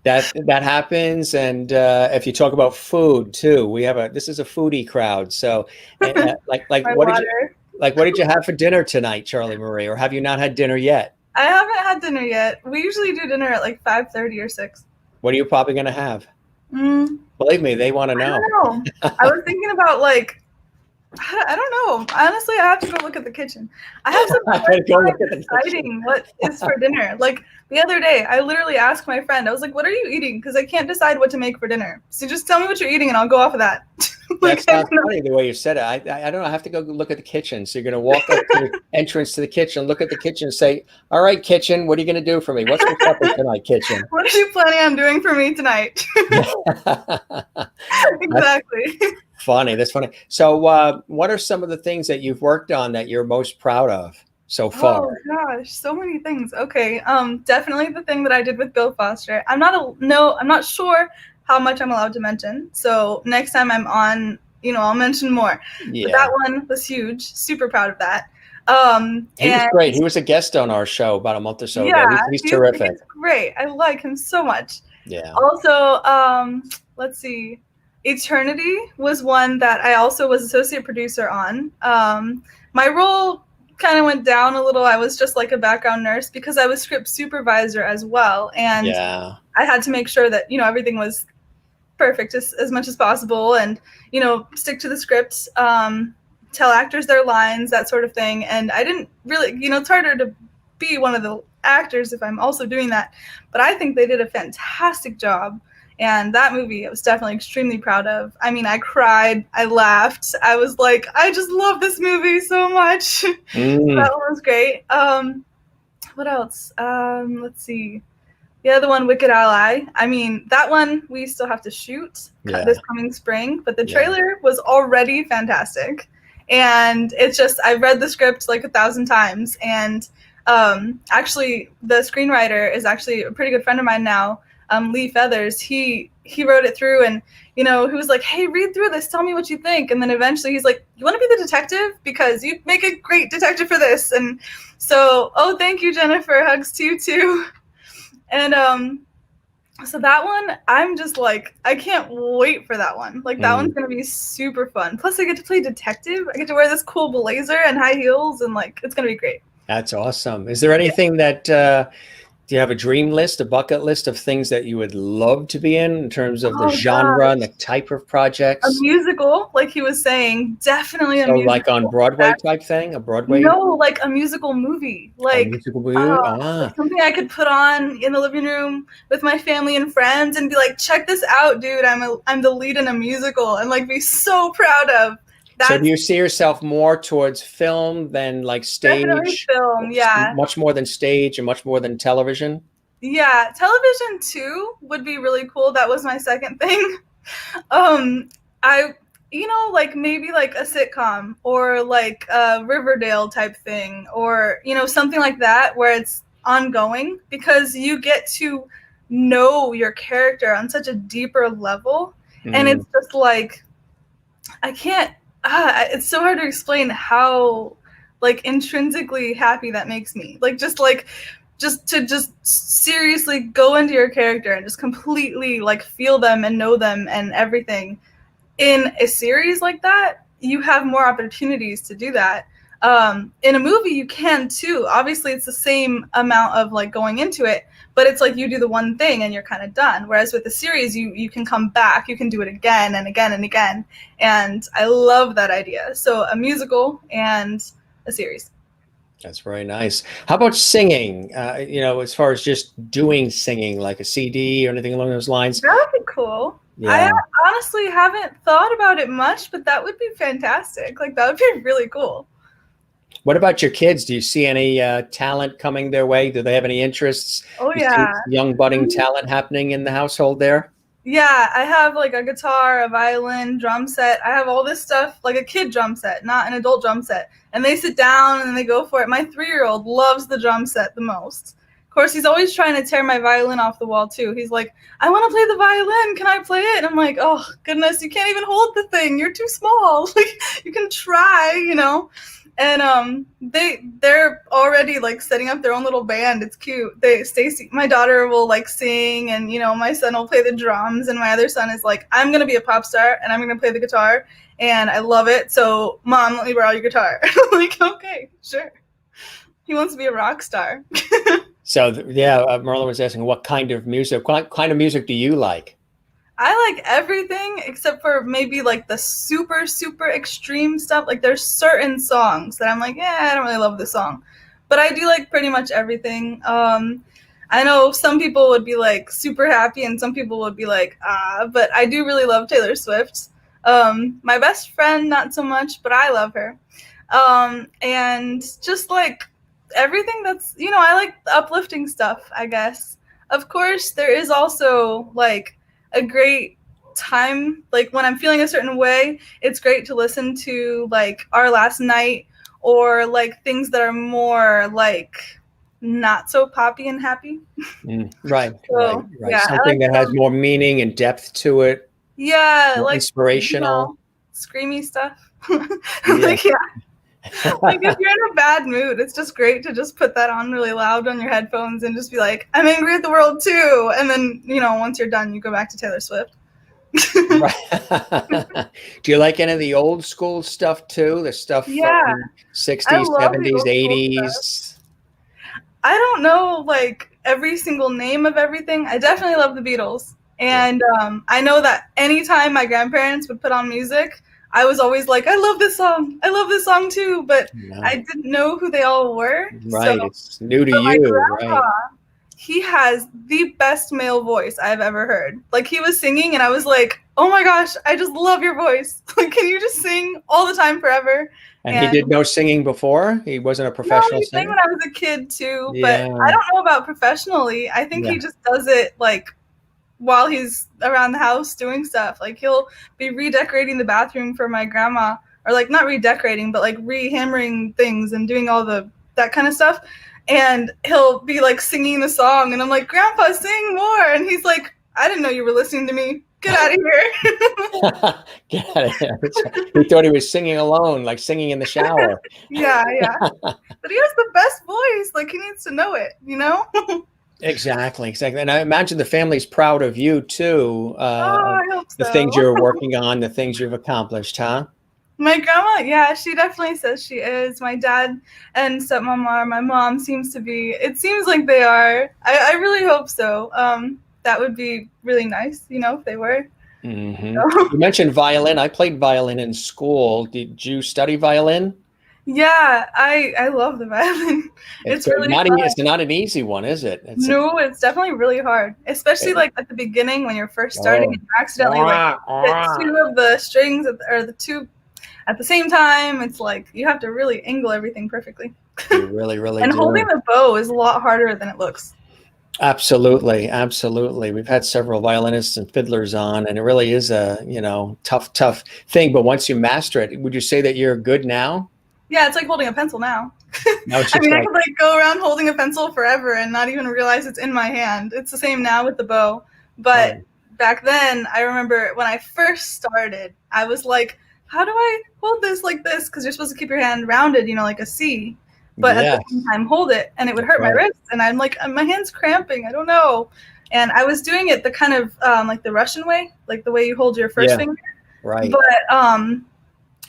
That happens. And if you talk about food too, this is a foodie crowd. So like My what did you water. what did you have for dinner tonight, Charlie Marie? Or have you not had dinner yet? I haven't had dinner yet. We usually do dinner at like 5:30 or 6. What are you probably going to have? Mm, Believe me, they want to I know. don't know. I was thinking about like, I don't know. Honestly, I have to go look at the kitchen. I have some I hard gotta go look time at the kitchen. deciding what is for dinner. Like the other day, I literally asked my friend, I was like, what are you eating? Because I can't decide what to make for dinner. So just tell me what you're eating and I'll go off of that. That Like, sounds funny the way you said it. I don't know. I have to go look at the kitchen. So you're going to walk up to the entrance to the kitchen, look at the kitchen, and say, "All right, kitchen, what are you going to do for me? What's for supper tonight, kitchen?" what are you planning on doing for me tonight? Exactly. Funny. That's funny. So, what are some of the things that you've worked on that you're most proud of so far? Oh gosh, so many things. Okay, definitely the thing that I did with Bill Foster. I'm not sure how much I'm allowed to mention. So next time I'm on, I'll mention more. Yeah. But that one was huge. Super proud of that. He was great. He was a guest on our show about a month or so ago. He's terrific. He's great. I like him so much. Yeah. Also, let's see. Eternity was one that I also was associate producer on. My role kind of went down a little. I was just like a background nurse because I was script supervisor as well. And Yeah. I had to make sure that, everything was perfect as much as possible and, stick to the script, tell actors their lines, that sort of thing. And I didn't really, it's harder to be one of the actors if I'm also doing that. But I think they did a fantastic job. And that movie I was definitely extremely proud of. I mean, I cried, I laughed. I was like, I just love this movie so much. That one was great. What else? Let's see. The other one, Wicked Ally. I mean, that one we still have to shoot this coming spring, but the trailer was already fantastic. And it's just, I've read the script like 1,000 times. And actually, the screenwriter is actually a pretty good friend of mine now. Lee Feathers, he wrote it through and, he was like, hey, read through this, tell me what you think. And then eventually he's like, you want to be the detective? Because you make a great detective for this. And so, thank you, Jennifer. Hugs to you too. And so that one, I'm just like, I can't wait for that one. Like that one's going to be super fun. Plus I get to play detective. I get to wear this cool blazer and high heels and like, it's going to be great. That's awesome. Is there anything that, do you have a dream list, a bucket list of things that you would love to be in terms of the genre and the type of projects? A musical, like he was saying, definitely a musical. Like on Broadway type thing? A Broadway? No, like a musical movie. Like, a musical movie? Something I could put on in the living room with my family and friends and be like, check this out, dude. I'm the lead in a musical and like be so proud of. So do you see yourself more towards film than like stage? Definitely film, yeah. Much more than stage and much more than television? Yeah, television too would be really cool. That was my second thing. Like maybe like a sitcom or like a Riverdale type thing or, something like that where it's ongoing because you get to know your character on such a deeper level. And it's just like, I can't, it's so hard to explain how like intrinsically happy that makes me. Like just to seriously go into your character and just completely like feel them and know them and everything. In a series like that, you have more opportunities to do that. In a movie, you can too. Obviously, it's the same amount of like going into it, but it's like you do the one thing and you're kind of done. Whereas with a series, you can come back, you can do it again and again and again. And I love that idea. So a musical and a series. That's very nice. How about singing? As far as just doing singing, like a CD or anything along those lines? That would be cool. Yeah. I honestly haven't thought about it much, but that would be fantastic. Like that would be really cool. What about your kids? Do you see any talent coming their way? Do they have any interests? Oh, yeah. Young budding talent happening in the household there? Yeah, I have like a guitar, a violin, drum set. I have all this stuff, like a kid drum set, not an adult drum set. And they sit down and they go for it. My 3-year-old loves the drum set the most. Of course, he's always trying to tear my violin off the wall too. He's like, I want to play the violin. Can I play it? And I'm like, oh, goodness, you can't even hold the thing. You're too small. Like, you can try, And they're already like setting up their own little band. It's cute. Stacy, my daughter, will like sing, and my son will play the drums, and my other son is like, I'm gonna be a pop star and I'm gonna play the guitar, and I love it. So Mom, let me borrow your guitar. I'm like, okay, sure. He wants to be a rock star. So Merlin was asking, what kind of music do you like? I like everything except for maybe like the super, super extreme stuff. Like there's certain songs that I'm like, I don't really love this song. But I do like pretty much everything. I know some people would be like super happy and some people would be like, but I do really love Taylor Swift. My best friend, not so much, but I love her. And just like everything that's, I like uplifting stuff, I guess. Of course, there is also like a great time, like when I'm feeling a certain way, it's great to listen to like Our Last Night, or like things that are more like not so poppy and happy. Right. Yeah, Something that has more meaning and depth to it. Yeah, more like inspirational, screamy stuff. Like, like if you're in a bad mood, it's just great to just put that on really loud on your headphones and just be like, I'm angry at the world too. And then, once you're done, you go back to Taylor Swift. Right. Do you like any of the old school stuff too? The stuff from 60s, 70s, 80s? I don't know like every single name of everything. I definitely love the Beatles. And I know that anytime my grandparents would put on music, I was always like, I love this song. I love this song too. But I didn't know who they all were. Right. So, it's new to you. My grandpa, right. He has the best male voice I've ever heard. Like he was singing and I was like, oh my gosh, I just love your voice. Like, can you just sing all the time forever? And he did no singing before? He wasn't a professional he singer? sang when I was a kid too. But I don't know about professionally. I think he just does it like while he's around the house doing stuff. Like he'll be redecorating the bathroom for my grandma, or like not redecorating, but like rehammering things and doing all that kind of stuff. And he'll be like singing the song and I'm like, Grandpa, sing more. And he's like, I didn't know you were listening to me. Get out of here. Get out of here. He thought he was singing alone, like singing in the shower. Yeah. But he has the best voice. Like he needs to know it, Exactly. And I imagine the family's proud of you too. I hope so. The things you're working on, the things you've accomplished, huh? My grandma, she definitely says she is. My dad and stepmom are. My mom seems to be. It seems like they are. I really hope so. That would be really nice, if they were. Mm-hmm. So. You mentioned violin. I played violin in school. Did you study violin? Yeah, I love the violin. It's really not fun. It's not an easy one, is it? No, it's definitely really hard, especially like at the beginning when you're first starting and you accidentally like hit two of the strings or the two at the same time. It's like you have to really angle everything perfectly. You really, really and do. Holding the bow is a lot harder than it looks. Absolutely. We've had several violinists and fiddlers on, and it really is a tough thing. But once you master it, would you say that you're good now? Yeah, it's like holding a pencil now. I could like go around holding a pencil forever and not even realize it's in my hand. It's the same now with the bow. But back then, I remember when I first started, I was like, how do I hold this like this? Because you're supposed to keep your hand rounded, like a C. But at the same time, hold it. And it would hurt my wrist. And I'm like, my hand's cramping. I don't know. And I was doing it the kind of like the Russian way, like the way you hold your first finger. Right. But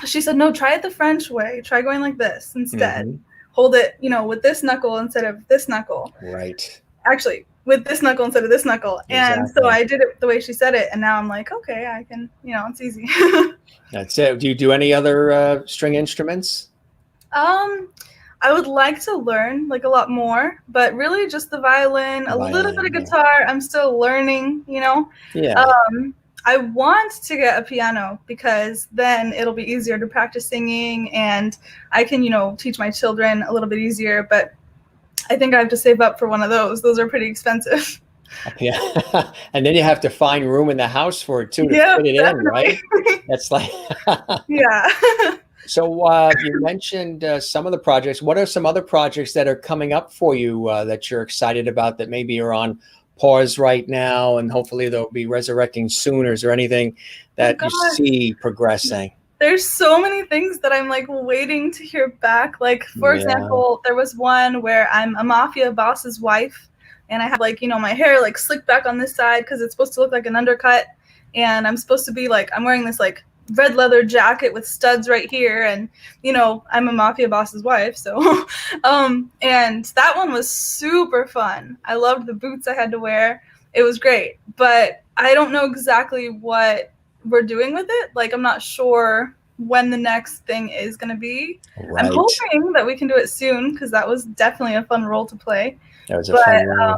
she said, no, try it the French way. Try going like this instead. Mm-hmm. Hold it, with this knuckle instead of this knuckle. Right. Actually, with this knuckle instead of this knuckle. Exactly. And so I did it the way she said it. And now I'm like, okay, I can, it's easy. That's it. Do you do any other string instruments? I would like to learn like a lot more, but really just the violin, a little bit of guitar. I'm still learning, Yeah. I want to get a piano because then it'll be easier to practice singing and I can, teach my children a little bit easier, but I think I have to save up for one of those. Those are pretty expensive. Yeah. And then you have to find room in the house for it too to fit it in, right? That's like Yeah. So you mentioned some of the projects. What are some other projects that are coming up for you that you're excited about that maybe are on pause right now and hopefully they'll be resurrecting soon? Or is there anything that you see progressing? There's so many things that I'm like waiting to hear back. Like, for example, there was one where I'm a mafia boss's wife, and I have like, my hair like slicked back on this side because it's supposed to look like an undercut, and I'm supposed to be like, I'm wearing this like red leather jacket with studs right here, and I'm a mafia boss's wife, so and that one was super fun. I loved the boots I had to wear. It was great, but I don't know exactly what we're doing with it. Like, I'm not sure when the next thing is going to be. Right. I'm hoping that we can do it soon, because that was definitely a fun role to play. That was a fun role.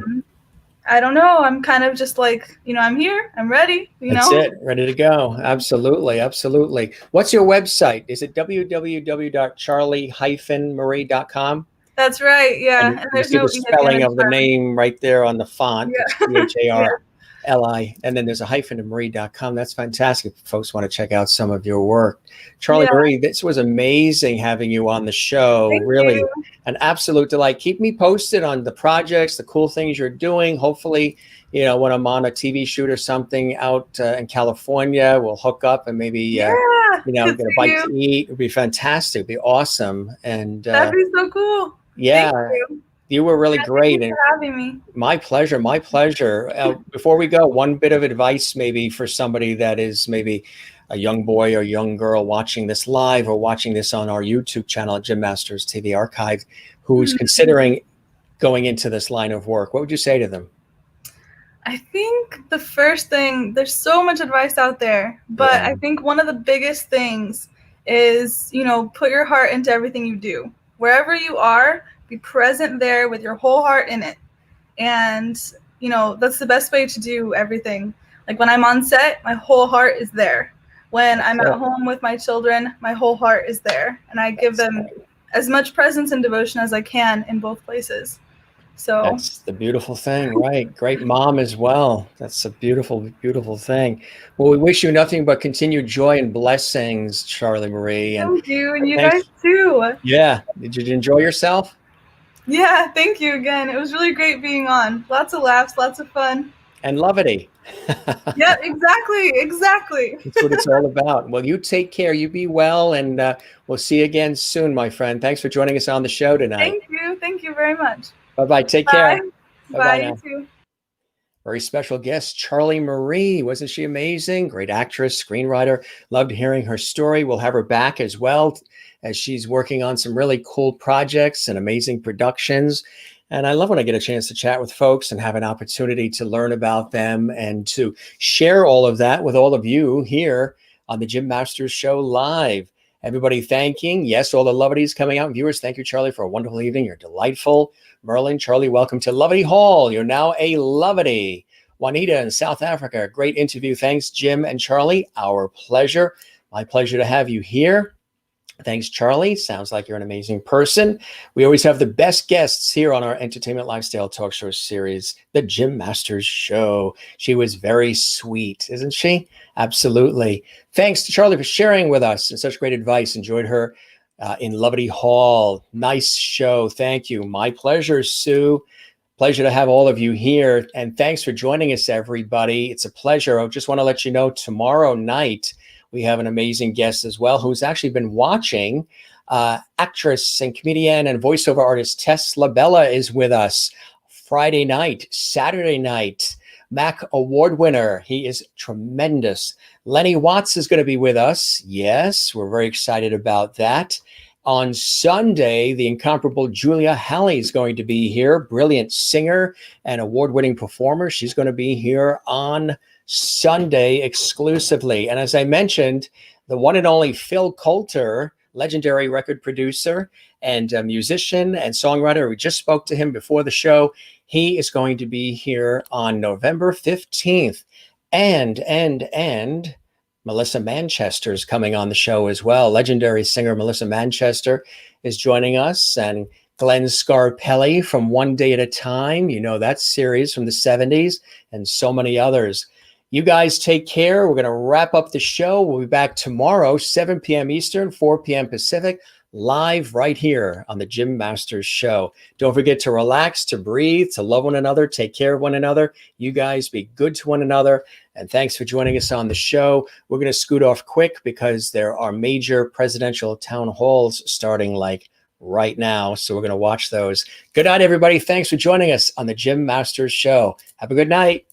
I don't know. I'm kind of just like, I'm here. I'm ready. That's it. Ready to go. Absolutely. Absolutely. What's your website? Is it www.charli-marie.com? That's right. Yeah. And there's the spelling of the name right there on the font. Yeah. It's CHARLI. And then there's a hyphen of Marie.com. That's fantastic. If folks want to check out some of your work. Charli Marie, this was amazing having you on the show. Thank really you. An absolute delight. Keep me posted on the projects, the cool things you're doing. Hopefully, when I'm on a TV shoot or something out in California, we'll hook up and maybe, get a bite to eat. It'd be fantastic. It'd be awesome. And that'd be so cool. Yeah. You were really great. Thank you for having me. My pleasure. My pleasure. Before we go, one bit of advice maybe for somebody that is maybe a young boy or young girl watching this live or watching this on our YouTube channel at Gym Masters TV Archive, who's considering going into this line of work. What would you say to them? I think the first thing, there's so much advice out there, but I think one of the biggest things is, put your heart into everything you do. Wherever you are, be present there with your whole heart in it. And, that's the best way to do everything. Like, when I'm on set, my whole heart is there. When I'm at home with my children, my whole heart is there. And I give them as much presence and devotion as I can in both places. So that's the beautiful thing, right? Great mom as well. That's a beautiful, beautiful thing. Well, we wish you nothing but continued joy and blessings, Charli Marie. And thank you, and you guys too. Yeah. Did you enjoy yourself? Yeah, thank you again. It was really great being on. Lots of laughs, lots of fun. And levity. Yeah, exactly. That's what it's all about. Well, you take care. You be well, and we'll see you again soon, my friend. Thanks for joining us on the show tonight. Thank you very much. Bye-bye. Take care. Bye, you too. Very special guest, Charli Marie. Wasn't she amazing? Great actress, screenwriter. Loved hearing her story. We'll have her back as well, as she's working on some really cool projects and amazing productions. And I love when I get a chance to chat with folks and have an opportunity to learn about them and to share all of that with all of you here on the Gym Masters Show Live. Everybody thanking, yes, all the Lovities coming out. Viewers, thank you, Charli, for a wonderful evening. You're delightful. Merlin, Charli, welcome to Lovity Hall. You're now a Lovity. Juanita in South Africa, great interview. Thanks, Jim and Charli. Our pleasure. My pleasure to have you here. Thanks, Charli. Sounds like you're an amazing person. We always have the best guests here on our Entertainment Lifestyle Talk Show series, The Gym Masters Show. She was very sweet, isn't she? Absolutely. Thanks to Charli for sharing with us and such great advice. Enjoyed her in Lovity Hall. Nice show. Thank you. My pleasure, Sue. Pleasure to have all of you here. And thanks for joining us, everybody. It's a pleasure. I just want to let you know tomorrow night, we have an amazing guest as well, who's actually been watching. Actress and comedian and voiceover artist Tess LaBella is with us Friday night, Saturday night. Mac Award winner. He is tremendous. Lenny Watts is going to be with us. Yes, we're very excited about that. On Sunday, the incomparable Julia Halley is going to be here. Brilliant singer and award-winning performer. She's going to be here on Sunday exclusively. And as I mentioned, the one and only Phil Coulter, legendary record producer and musician and songwriter. We just spoke to him before the show. He is going to be here on November 15th. And Melissa Manchester is coming on the show as well. Legendary singer Melissa Manchester is joining us, and Glenn Scarpelli from One Day at a Time. You know that series from the 70s, and so many others. You guys take care. We're going to wrap up the show. We'll be back tomorrow, 7 p.m. Eastern, 4 p.m. Pacific, live right here on the Jim Masters Show. Don't forget to relax, to breathe, to love one another, take care of one another. You guys be good to one another. And thanks for joining us on the show. We're going to scoot off quick because there are major presidential town halls starting like right now. So we're going to watch those. Good night, everybody. Thanks for joining us on the Jim Masters Show. Have a good night.